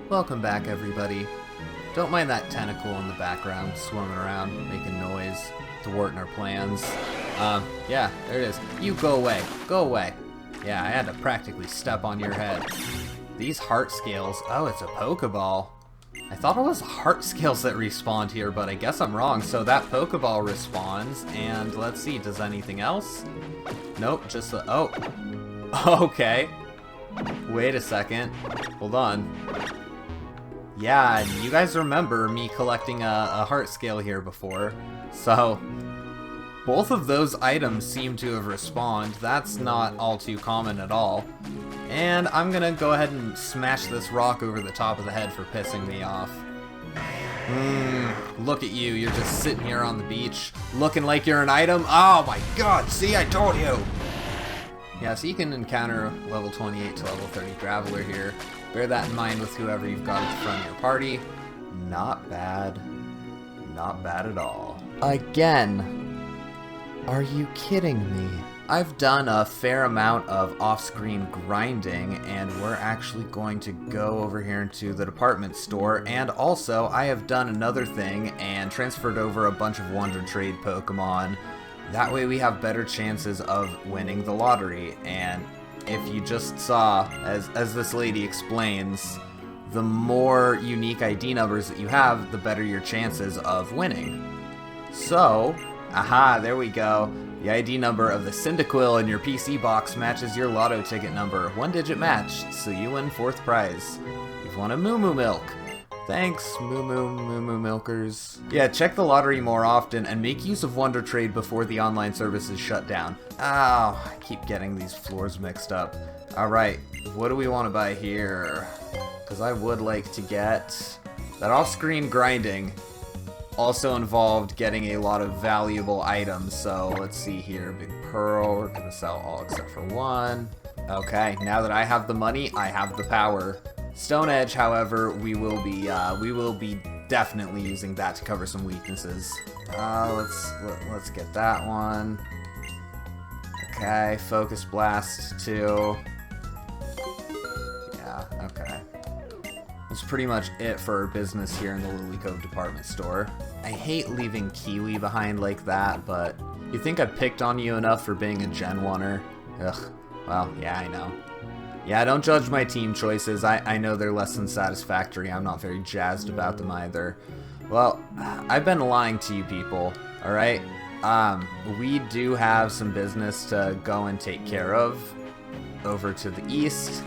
Welcome back, everybody. Don't mind that tentacle in the background swimming around, making noise, thwarting our plans. Yeah, there it is. You go away. Go away. Yeah, I had to practically step on your head. These heart scales. Oh, it's a Pokeball. I thought it was heart scales that respawned here, but I guess I'm wrong. So that Pokeball respawns, and let's see, does anything else? Nope, just the... Oh. Okay. Wait a second. Hold on. Yeah, you guys remember me collecting a heart scale here before. So, both of those items seem to have respawned. That's not all too common at all. And I'm gonna go ahead and smash this rock over the top of the head for pissing me off. Look at you, you're just sitting here on the beach, looking like you're an item. Oh my god, see, I told you! Yeah, so you can encounter level 28 to level 30 Graveler here. Bear that in mind with whoever you've got at the front of your party. Not bad. Not bad at all. Again. Are you kidding me? I've done a fair amount of off-screen grinding, and we're actually going to go over here into the department store, and also I have done another thing and transferred over a bunch of Wonder Trade Pokemon. That way we have better chances of winning the lottery, and if you just saw, as this lady explains, the more unique ID numbers that you have, the better your chances of winning. So, aha, there we go. The ID number of the Cyndaquil in your PC box matches your lotto ticket number. One digit matched, so you win 4th prize. You've won a Moo Moo Milk. Thanks, Moo Moo Milkers. Yeah, check the lottery more often and make use of Wonder Trade before the online service is shut down. Oh, I keep getting these floors mixed up. Alright, what do we want to buy here? Because I would like to get... That off-screen grinding also involved getting a lot of valuable items, so let's see here. Big Pearl, we're going to sell all except for one. Okay, now that I have the money, I have the power. Stone Edge, however, we will be definitely using that to cover some weaknesses. Let's get that one. Okay, Focus Blast too. Yeah, okay. That's pretty much it for our business here in the Lilycove department store. I hate leaving Kiwi behind like that, but you think I picked on you enough for being a Gen 1er? Ugh, well, yeah, I know. Yeah, don't judge my team choices. I know they're less than satisfactory. I'm not very jazzed about them either. Well, I've been lying to you people, alright? We do have some business to go and take care of over to the east,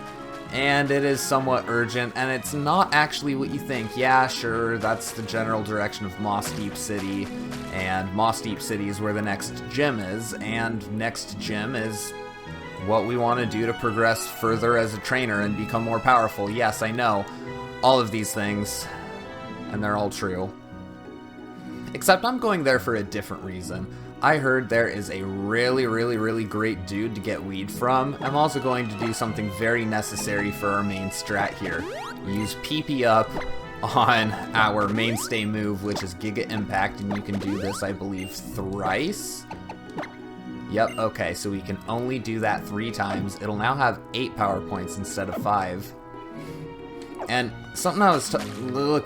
and it is somewhat urgent, and it's not actually what you think. Yeah, sure, that's the general direction of Moss Deep City, and Moss Deep City is where the next gym is, and next gym is what we want to do to progress further as a trainer and become more powerful. Yes, I know. All of these things. And they're all true. Except I'm going there for a different reason. I heard there is a really great dude to get weed from. I'm also going to do something very necessary for our main strat here. Use PP up on our mainstay move, which is Giga Impact, and you can do this, I believe, thrice? Yep, okay, so we can only do that 3 times. It'll now have 8 power points instead of 5. And something I was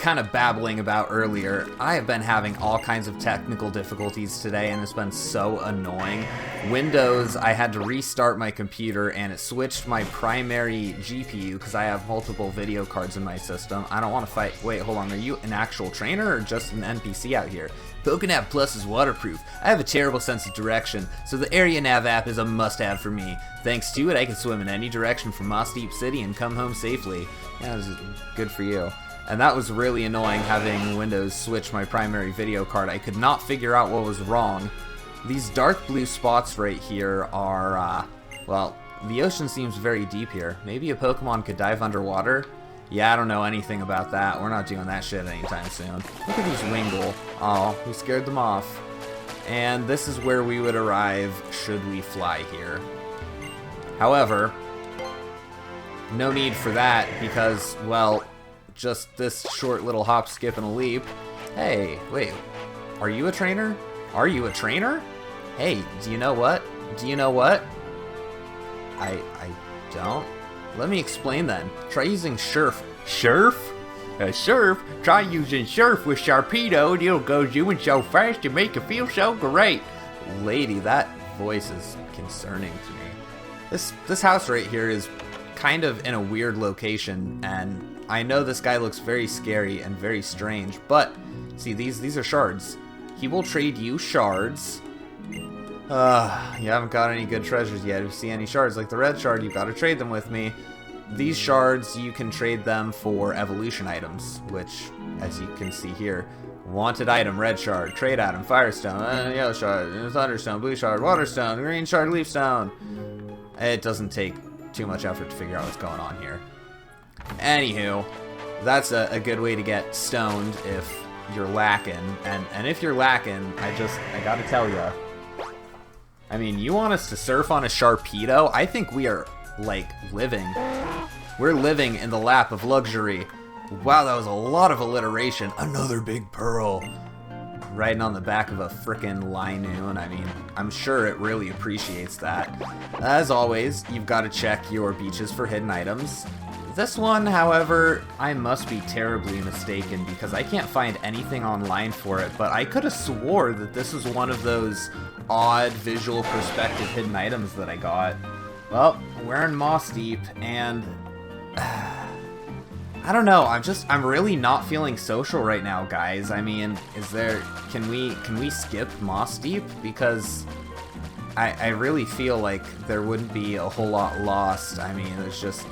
kind of babbling about earlier, I have been having all kinds of technical difficulties today, and it's been so annoying. Windows, I had to restart my computer, and it switched my primary GPU, because I have multiple video cards in my system. I don't want to fight. Wait, hold on, are you an actual trainer, or just an NPC out here? PokeNav Plus is waterproof. I have a terrible sense of direction, so the Area Nav app is a must-have for me. Thanks to it, I can swim in any direction from Moss Deep City and come home safely. Yeah, this is good for you. And that was really annoying, having Windows switch my primary video card. I could not figure out what was wrong. These dark blue spots right here are, well, the ocean seems very deep here. Maybe a Pokemon could dive underwater? Yeah, I don't know anything about that. We're not doing that shit anytime soon. Look at these Wingull. Oh, we scared them off. And this is where we would arrive should we fly here. However, no need for that because, well, just this short little hop, skip, and a leap. Hey, wait, are you a trainer? Are you a trainer? Hey, do you know what? Do you know what? I don't. Let me explain then. Try using Shurf. Shurf? Surf? Try using surf with Sharpedo and it'll go zooming so fast and make you feel so great. Lady, that voice is concerning to me. This house right here is kind of in a weird location, and I know this guy looks very scary and very strange, but see, these are shards. He will trade you shards. You haven't got any good treasures yet. If you see any shards like the red shard, you've got to trade them with me. These shards, you can trade them for evolution items, which, as you can see here, wanted item, red shard, trade item, firestone, yellow shard, thunderstone, blue shard, waterstone, green shard, leafstone. It doesn't take too much effort to figure out what's going on here. Anywho, that's a good way to get stoned if you're lacking. And if you're lacking, I gotta tell you, I mean, you want us to surf on a Sharpedo? I think we are, like, living. We're living in the lap of luxury. Wow, that was a lot of alliteration. Another big pearl. Riding on the back of a frickin' Linoon. I mean, I'm sure it really appreciates that. As always, you've got to check your beaches for hidden items. This one, however, I must be terribly mistaken because I can't find anything online for it, but I could have swore that this was one of those odd visual perspective hidden items that I got. Well, we're in Moss Deep, and I don't know, I'm really not feeling social right now, guys. I mean, can we skip Moss Deep? Because I really feel like there wouldn't be a whole lot lost. I mean, it's just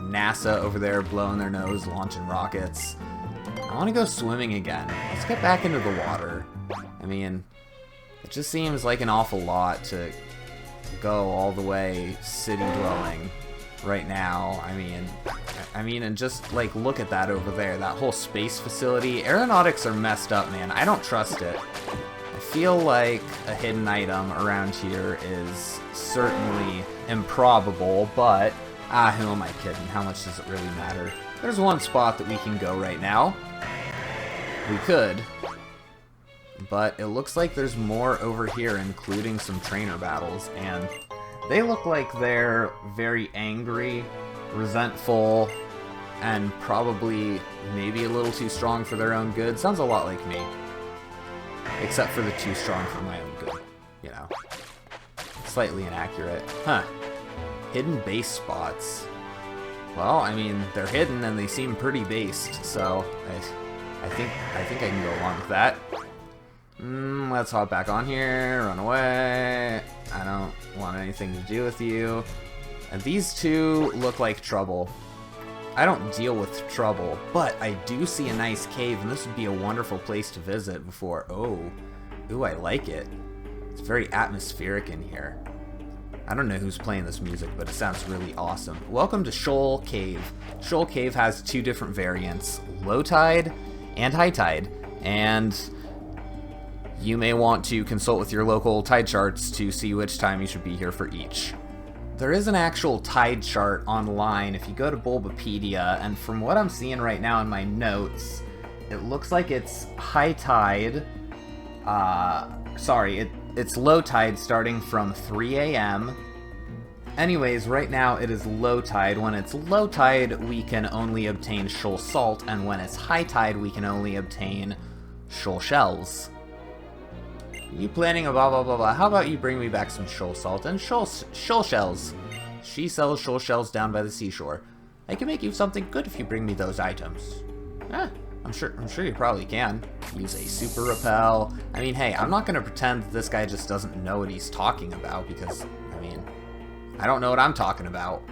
NASA over there blowing their nose, launching rockets. I want to go swimming again. Let's get back into the water. I mean, it just seems like an awful lot to go all the way city dwelling right now. I mean, and just like look at that over there, that whole space facility. Aeronautics are messed up, man. I don't trust it. I feel like a hidden item around here is certainly improbable, but who am I kidding? How much does it really matter? There's one spot that we can go right now. We could, but it looks like there's more over here, including some trainer battles, and they look like they're very angry, resentful, and probably maybe a little too strong for their own good. Sounds a lot like me. Except for the too strong for my own good, you know. Slightly inaccurate. Huh. Hidden base spots. Well, I mean, they're hidden and they seem pretty based, so I think I can go along with that. Let's hop back on here, run away. I don't want anything to do with you. And these two look like trouble. I don't deal with trouble, but I do see a nice cave, and this would be a wonderful place to visit before... Ooh, I like it. It's very atmospheric in here. I don't know who's playing this music, but it sounds really awesome. Welcome to Shoal Cave. Shoal Cave has two different variants, low tide and high tide, and you may want to consult with your local tide charts to see which time you should be here for each. There is an actual tide chart online if you go to Bulbapedia, and from what I'm seeing right now in my notes, it looks like it's high tide, it's low tide starting from 3 a.m. Anyways, right now it is low tide. When it's low tide, we can only obtain shoal salt, and when it's high tide, we can only obtain shoal shells. You planning a blah blah blah blah. How about you bring me back some shoal salt and shoal shells? She sells shoal shells down by the seashore. I can make you something good if you bring me those items. I'm sure you probably can. Use a super repel. I mean, hey, I'm not gonna pretend that this guy just doesn't know what he's talking about, because, I mean, I don't know what I'm talking about.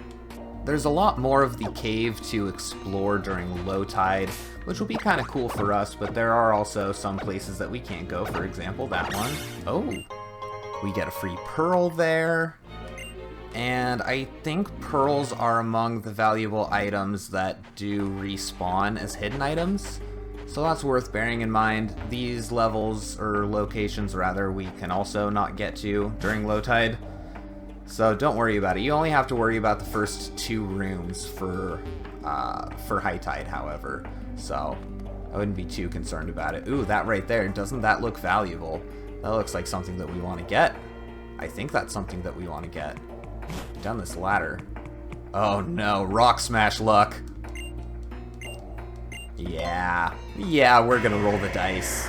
There's a lot more of the cave to explore during low tide, which will be kind of cool for us, but there are also some places that we can't go, for example, that one. Oh, we get a free pearl there. And I think pearls are among the valuable items that do respawn as hidden items. So that's worth bearing in mind. These levels, or locations rather, we can also not get to during low tide. So don't worry about it. You only have to worry about the first 2 rooms for high tide, however. So I wouldn't be too concerned about it. Ooh, that right there, doesn't that look valuable? That looks like something that we want to get. I think that's something that we want to get. Down this ladder. Oh no, rock smash luck. Yeah. Yeah, we're gonna roll the dice.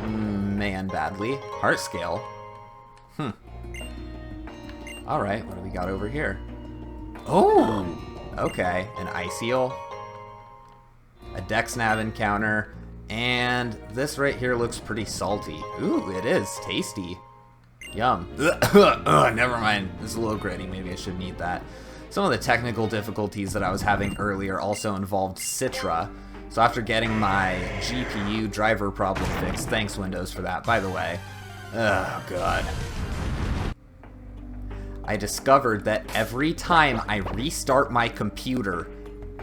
Man, badly. Heart scale. Alright, what do we got over here? Oh! Okay, an ice eel. A Dexnav encounter. And this right here looks pretty salty. Ooh, it is. Tasty. Yum. Never mind. It's a little gritty. Maybe I shouldn't eat that. Some of the technical difficulties that I was having earlier also involved Citra. So after getting my GPU driver problem fixed, thanks Windows for that, by the way. Oh, God. I discovered that every time I restart my computer,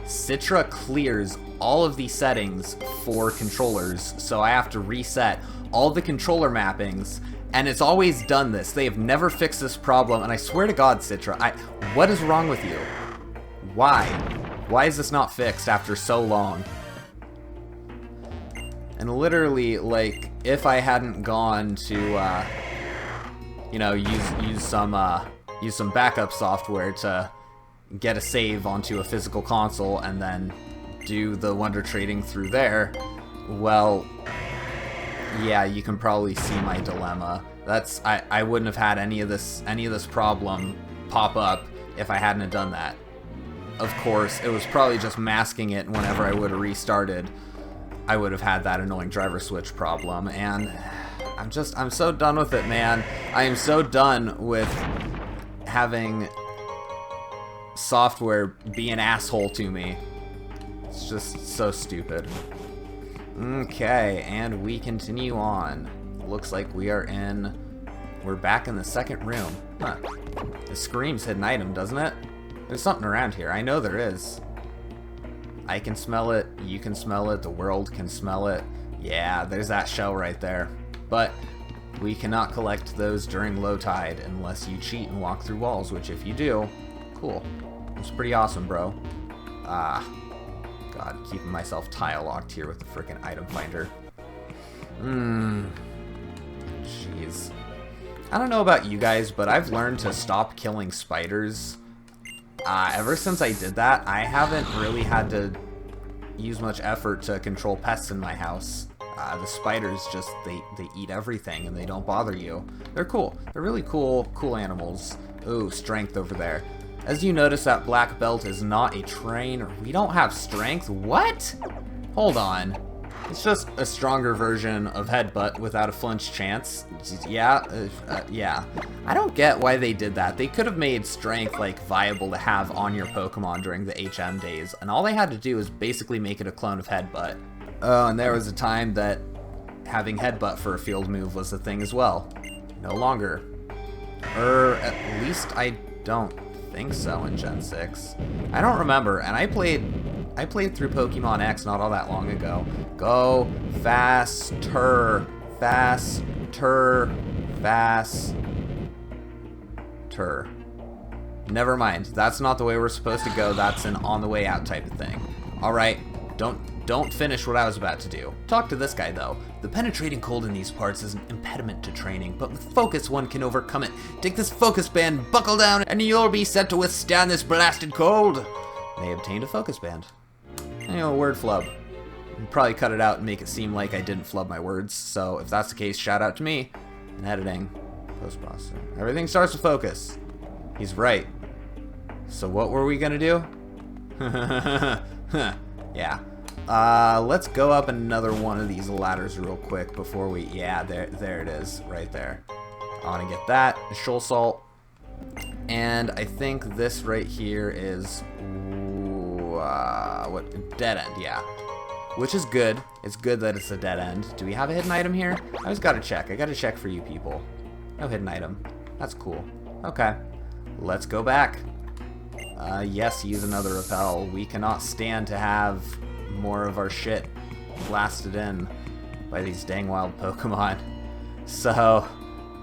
Citra clears all of the settings for controllers, so I have to reset all the controller mappings, and it's always done this. They have never fixed this problem, and I swear to God, Citra, what is wrong with you? Why? Why is this not fixed after so long? And literally, like, if I hadn't gone to, you know, use some backup software to get a save onto a physical console and then do the Wonder Trading through there, well, yeah, you can probably see my dilemma. I wouldn't have had any of this problem pop up if I hadn't have done that. Of course, it was probably just masking it whenever I would have restarted. I would have had that annoying driver switch problem, and I'm so done with it, man. I am so done with having software be an asshole to me. It's just so stupid. Okay, and we continue on. Looks like we're back in the second room. Huh. It screams hidden item, doesn't it? There's something around here. I know there is. I can smell it, you can smell it, the world can smell it. Yeah, there's that shell right there. But we cannot collect those during low tide unless you cheat and walk through walls, which if you do, cool. It's pretty awesome, bro. God, keeping myself tile locked here with the frickin' item finder. Jeez. I don't know about you guys, but I've learned to stop killing spiders. Ever since I did that, I haven't really had to use much effort to control pests in my house. The spiders just, they eat everything and they don't bother you. They're cool. They're really cool animals. Ooh, strength over there. As you notice, that black belt is not a train. We don't have strength? What? Hold on. It's just a stronger version of Headbutt without a flinch chance. Yeah. I don't get why they did that. They could have made strength, like, viable to have on your Pokemon during the HM days, and all they had to do was basically make it a clone of Headbutt. Oh, and there was a time that having Headbutt for a field move was a thing as well. No longer. At least I don't think so in Gen 6. I don't remember, and I played through Pokemon X not all that long ago. Go faster, faster, faster. Never mind. That's not the way we're supposed to go. That's an on the way out type of thing. All right, don't finish what I was about to do. Talk to this guy though. The penetrating cold in these parts is an impediment to training, but with focus one can overcome it. Take this focus band, buckle down, and you'll be set to withstand this blasted cold. They obtained a focus band. You know, word flub. I'd probably cut it out and make it seem like I didn't flub my words, so if that's the case, shout out to me. In editing, post-processing. Everything starts with focus. He's right. So what were we gonna do? Yeah. Let's go up another one of these ladders real quick before we... Yeah, there it is, right there. I want to get that, Shoal Salt. And I think this right here is... what? Dead end, yeah. Which is good. It's good that it's a dead end. Do we have a hidden item here? I just gotta check. I gotta check for you people. No hidden item. That's cool. Okay. Let's go back. Yes, use another repel. We cannot stand to have more of our shit blasted in by these dang wild Pokemon. So,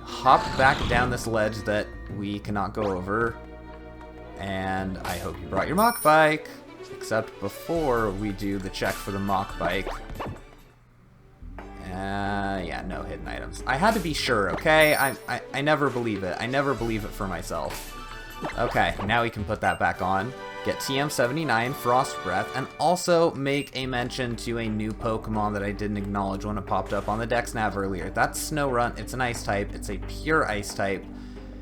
hop back down this ledge that we cannot go over. And I hope you brought your Mach Bike. Except before we do the check for the Mach Bike. Yeah, no hidden items. I had to be sure, okay? I never believe it. I never believe it for myself. Okay, now we can put that back on. get TM79, Frost Breath, and also make a mention to a new Pokemon that I didn't acknowledge when it popped up on the Dex Nav earlier. That's Snorunt. It's an Ice type. It's a pure Ice type.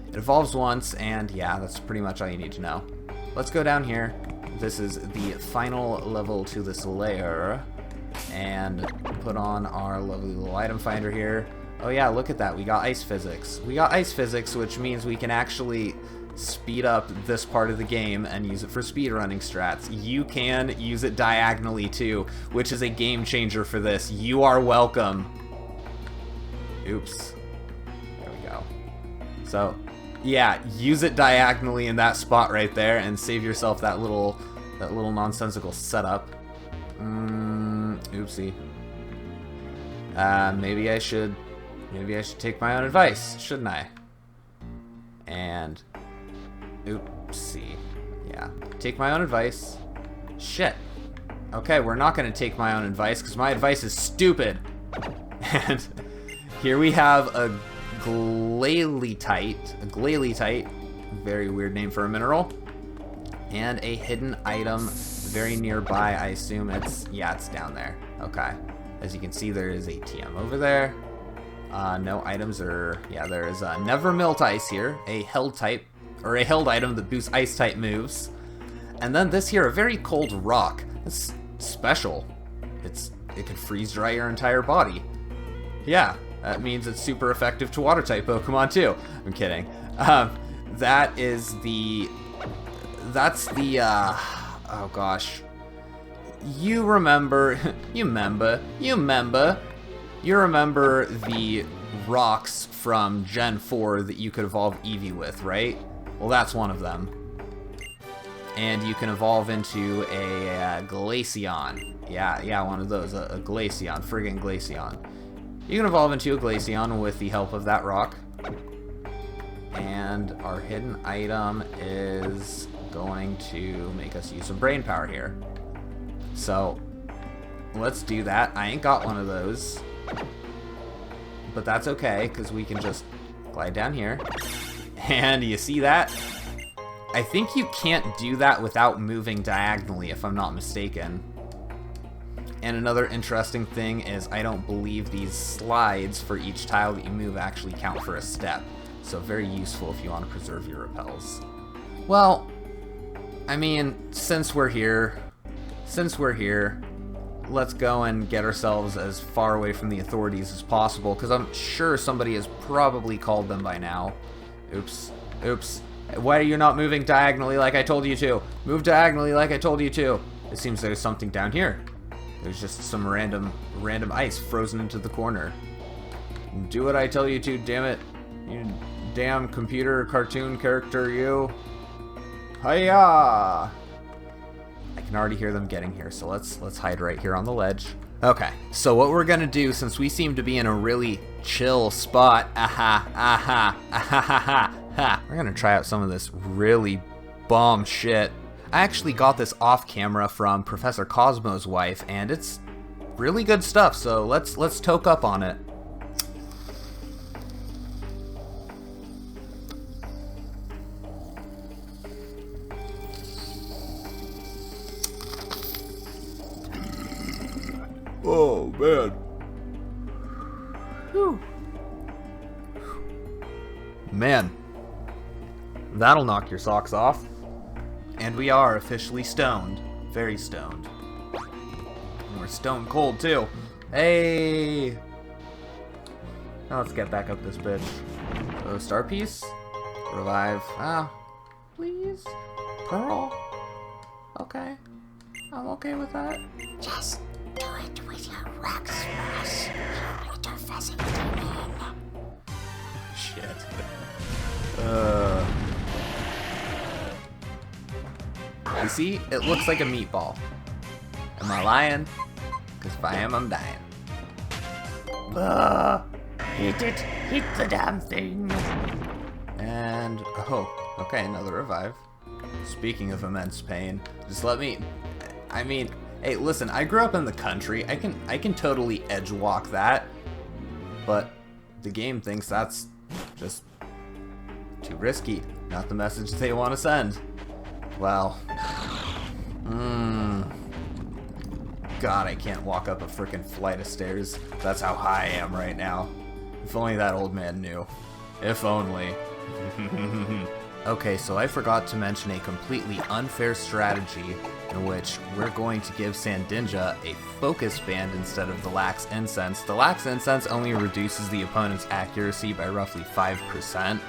It evolves once, and yeah, that's pretty much all you need to know. Let's go down here. This is the final level to this layer, and put on our lovely little item finder here. Oh yeah, look at that. We got Ice Physics. We got Ice Physics, which means we can actually speed up this part of the game and use it for speedrunning strats. You can use it diagonally too, which is a game changer for this. You are welcome. Oops. There we go. So, yeah, use it diagonally in that spot right there and save yourself that little nonsensical setup. Oopsie. Maybe I should take my own advice, shouldn't I? And oopsie. Yeah, take my own advice. Shit. Okay, we're not gonna take my own advice because my advice is stupid. And here we have a Glalie-tite, very weird name for a mineral, and a hidden item very nearby. I assume it's down there. Okay, as you can see, there is a TM over there. No items are, there is a Never Melt Ice here, a held type, or a held item that boosts Ice type moves, and then this here, a very cold rock. It's special. It can freeze dry your entire body. Yeah. That means it's super effective to water-type Pokemon, too. I'm kidding. That's the, oh gosh. You remember the rocks from Gen 4 that you could evolve Eevee with, right? Well, that's one of them. And you can evolve into a Glaceon. Yeah, one of those, a Glaceon, friggin' Glaceon. You can evolve into a Glaceon with the help of that rock. And our hidden item is going to make us use some brain power here. So, let's do that. I ain't got one of those. But that's okay, because we can just glide down here. And you see that? I think you can't do that without moving diagonally, if I'm not mistaken. And another interesting thing is I don't believe these slides for each tile that you move actually count for a step. So very useful if you want to preserve your repels. Well, I mean, since we're here, let's go and get ourselves as far away from the authorities as possible, because I'm sure somebody has probably called them by now. Oops. Why are you not moving diagonally like I told you to? Move diagonally like I told you to. It seems there's something down here. There's just some random ice frozen into the corner. Do what I tell you to, damn it. You damn computer cartoon character, you. Hiya! I can already hear them getting here, so let's hide right here on the ledge. Okay, so what we're gonna do, since we seem to be in a really chill spot, we're gonna try out some of this really bomb shit. I actually got this off camera from Professor Cosmo's wife, and it's really good stuff, so let's toke up on it. Oh, man. Whew. Man, that'll knock your socks off. And we are officially stoned. Very stoned. And we're stone cold, too. Hey! Now let's get back up this bitch. So, star piece. Revive. Please. Pearl. Okay. I'm okay with that. Just do it with your rock smash, you little fuzzy demon. Shit. You see? It looks like a meatball. Am I lying? Because if I am, I'm dying. Hit it. Hit the damn thing. And, oh, okay, another revive. Speaking of immense pain, just let me, I mean, hey, listen, I grew up in the country. I can totally edge walk that. But the game thinks that's just too risky. Not the message they want to send. Well, God, I can't walk up a frickin' flight of stairs. That's how high I am right now. If only that old man knew. If only. Okay, so I forgot to mention a completely unfair strategy in which we're going to give Sandinja a focus band instead of the lax incense. The lax incense only reduces the opponent's accuracy by roughly 5%.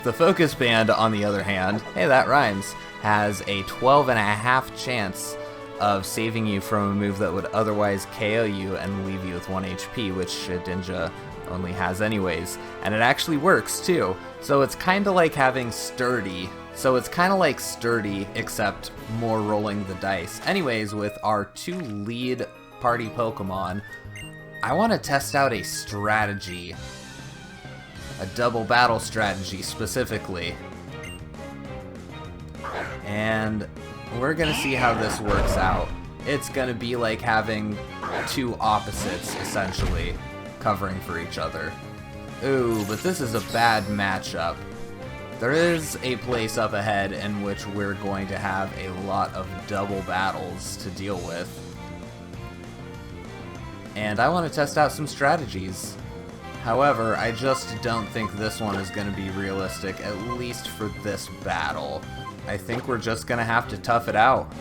The focus band, on the other hand, hey, that rhymes, has a 12.5 chance of saving you from a move that would otherwise KO you and leave you with 1 HP, which Sandinja only has anyways. And it actually works too. So it's kind of like having Sturdy. Except more rolling the dice. Anyways, with our 2 lead party Pokemon, I want to test out a strategy. A double battle strategy specifically. And we're gonna see how this works out. It's gonna be like having 2 opposites, essentially, covering for each other. Ooh, but this is a bad matchup. There is a place up ahead in which we're going to have a lot of double battles to deal with. And I want to test out some strategies. However, I just don't think this one is going to be realistic, at least for this battle. I think we're just going to have to tough it out.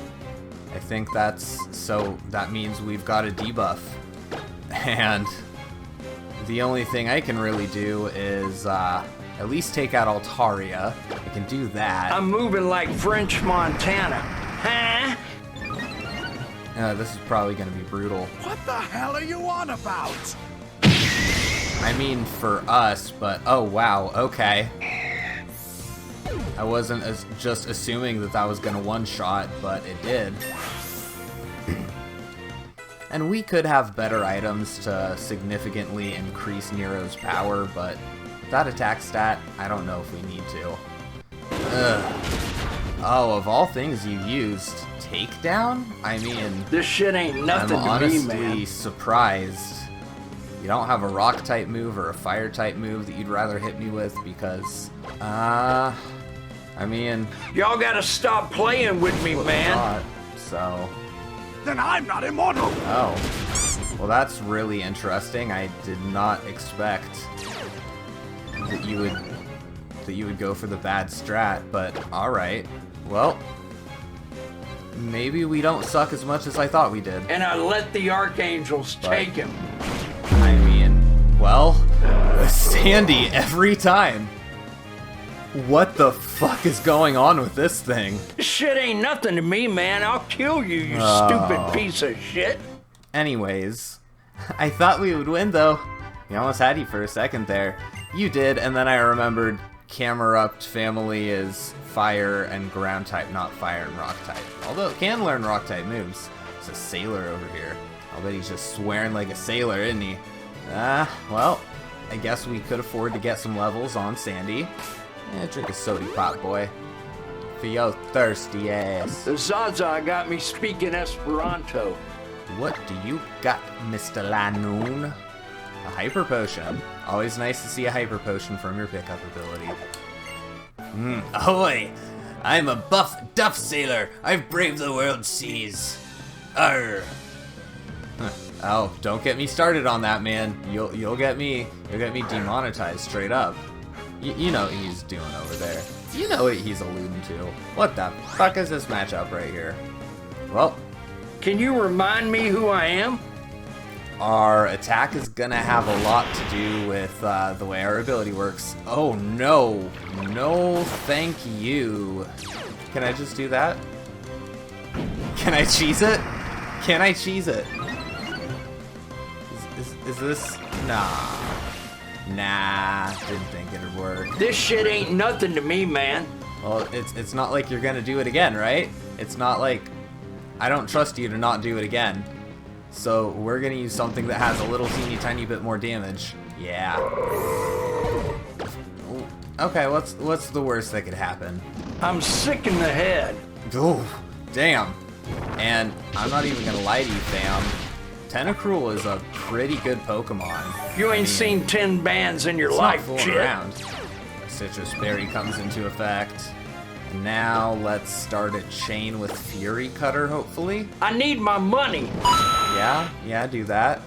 I think that means we've got a debuff. And the only thing I can really do is at least take out Altaria. I can do that. I'm moving like French Montana. Huh? This is probably going to be brutal. What the hell are you on about? I mean, for us, but oh wow, okay. I wasn't just assuming that was going to one-shot, but it did. And we could have better items to significantly increase Nero's power, but that attack stat, I don't know if we need to. Ugh. Oh, of all things you used, takedown? I mean, this shit ain't nothing I'm to me, honestly man. surprised. You don't have a rock type move or a fire type move that you'd rather hit me with because, I mean, y'all gotta stop playing with me, man. Not, so. Then I'm not immortal. Oh, well, that's really interesting. I did not expect that you would go for the bad strat, but all right. Well, maybe we don't suck as much as I thought we did. And I let the Archangels take him. I mean, well, Sandy every time. What the fuck is going on with this thing? This shit ain't nothing to me, man. I'll kill you, you stupid piece of shit. Anyways, I thought we would win, though. We almost had you for a second there. You did, and then I remembered Camerupt family is fire and ground type, not fire and rock type. Although it can learn rock type moves. It's a sailor over here. I'll bet he's just swearing like a sailor, isn't he? Well, I guess we could afford to get some levels on Sandy. Drink a sody pop, boy. For your thirsty ass. The Zaza got me speaking Esperanto. What do you got, Mr. Lanoon? A hyper potion. Always nice to see a hyper potion from your pickup ability. Ahoy! I'm a buff duff sailor. I've braved the world's seas. Arr! Oh, don't get me started on that, man. You'll get me demonetized straight up. You know what he's doing over there. You know what he's alluding to. What the fuck is this matchup right here? Well, Can you remind me who I am? our attack is gonna have a lot to do with the way our ability works. Oh no, no thank you. Can I just do that? Can I cheese it? Can I cheese it? Is this? Nah, didn't think it'd work. This shit ain't nothing to me, man. Well, it's not like you're gonna do it again, right? It's not like I don't trust you to not do it again. So we're gonna use something that has a little teeny tiny bit more damage. Yeah. Okay, what's the worst that could happen? I'm sick in the head. Ooh, damn. And I'm not even gonna lie to you, fam. Tentacruel is a pretty good Pokemon. You ain't seen 10 bands in your It's life, not fooling shit. around. Citrus Berry comes into effect. And now let's start a chain with Fury Cutter, hopefully. I need my money. Yeah, do that.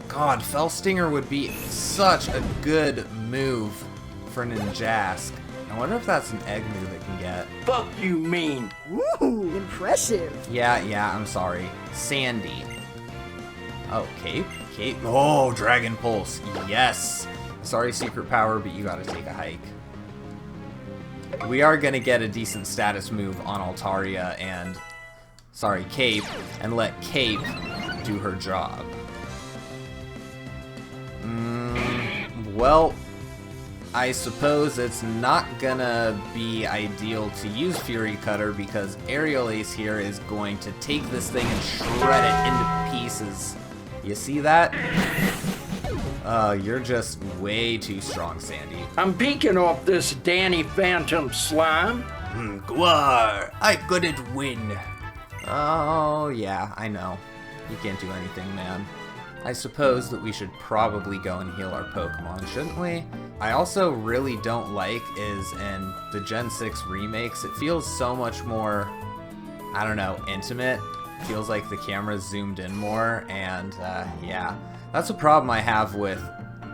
God, Fell Stinger would be such a good move for Ninjask. I wonder if that's an egg move it can get. Fuck you mean? Ooh, impressive. Yeah, I'm sorry. Sandy. Oh, Cape? Oh, Dragon Pulse. Yes. Sorry, Secret Power, but you gotta take a hike. We are gonna get a decent status move on Altaria and... Sorry, Cape, and let Cape do her job. Well, I suppose it's not gonna be ideal to use Fury Cutter because Aerial Ace here is going to take this thing and shred it into pieces. You see that? You're just way too strong, Sandy. I'm peeking off this Danny Phantom slime. Gwar, I couldn't win. Oh, yeah, I know. You can't do anything, man. I suppose that we should probably go and heal our Pokemon, shouldn't we? I also really don't like is in the Gen 6 remakes, it feels so much more, I don't know, intimate. Feels like the camera's zoomed in more, and yeah. That's a problem I have with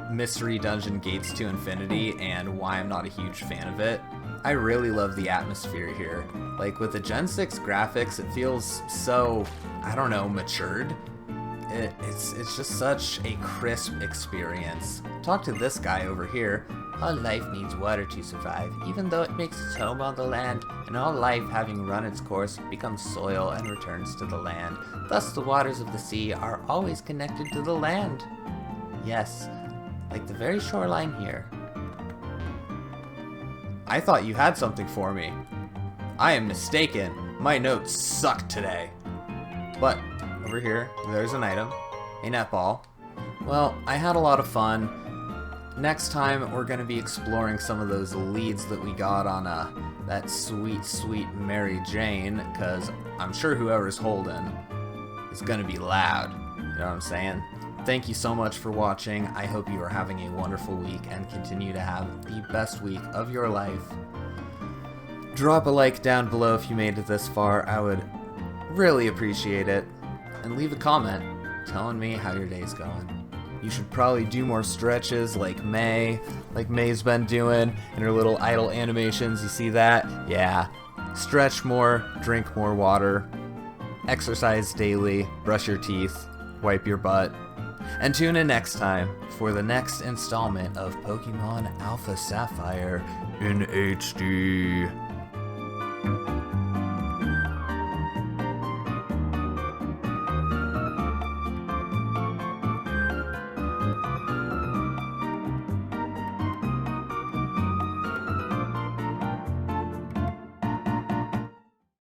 Mystery Dungeon Gates to Infinity and why I'm not a huge fan of it. I really love the atmosphere here. Like with the Gen 6 graphics, it feels so, I don't know, matured. It's just such a crisp experience. Talk to this guy over here. All life needs water to survive, even though it makes its home on the land, and all life having run its course becomes soil and returns to the land. Thus the waters of the sea are always connected to the land. Yes, like the very shoreline here. I thought you had something for me. I am mistaken. My notes suck today. But over here, there's an item, a netball. Well, I had a lot of fun. Next time, we're going to be exploring some of those leads that we got on that sweet, sweet Mary Jane, because I'm sure whoever's holding is going to be loud. You know what I'm saying? Thank you so much for watching. I hope you are having a wonderful week and continue to have the best week of your life. Drop a like down below if you made it this far. I would really appreciate it. And leave a comment telling me how your day's going. You should probably do more stretches like May's been doing in her little idle animations. You see that? Yeah. Stretch more, drink more water, exercise daily, brush your teeth, wipe your butt, and tune in next time for the next installment of Pokemon Alpha Sapphire in HD.